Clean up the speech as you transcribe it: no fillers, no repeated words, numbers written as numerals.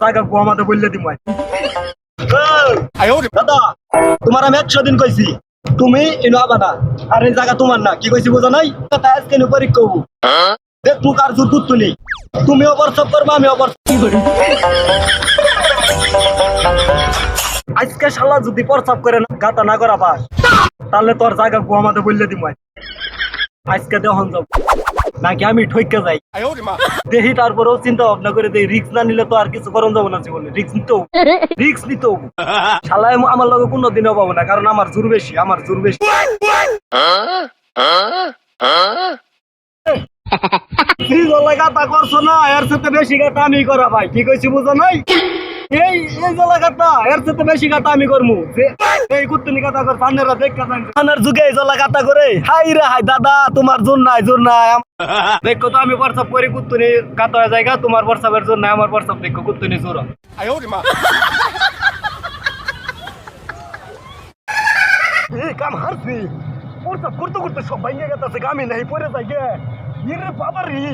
জায়গা আমাদের বললে দিম দাদা তোমার আমি 100 দিন কইছি তুমি ইনো আবানা আর এই জায়গা তোমার না কি কইছি বুঝা নাই তাই আজকে নি পরীক্ষা হবো দেখ মুখ আর জুত তুলি তুমিও বর্ষপ করবা আমিও আজকে শালা যদি প্রস্তাব করে গাতা না করা পাস তাহলে তোর জায়গা আমাদের বললে দিম আজকে দেহন যাব নাকি আমি ঠইকে যাই দেখি তারপরেও চিন্তা ভাবনা করে দেই রিস্ক না নিলে তো আর কিছু করণ যাবো না জীবনে রিস্ক নিতেও শালায় আমার লগে কোনোদিনও পাবো না কারণ আমার জোর বেশি গাতা করছো না এর সাথে বেশি গাতা আমি করা ভাই কি কইছি বুঝো নাই এই জলা গাতা এর সাথে বেশি গাতা আমি করমু এই কুত্তুনি গাতা কর সামনেরা দেখ কানার যুগে এই জলা গাতা করে হাই রে হাই দাদা তোমার জোর নাই দেখো তো আমি WhatsApp করি কুত্তুনি গাতা হয়ে জায়গা তোমার WhatsApp এর জোর নাই আমার WhatsApp দেখো কুত্তুনি জোর এই কাম হারছি WhatsApp করতে সব ভাইয়া গেছে আমি নাই পরে যাই গে বাবা রে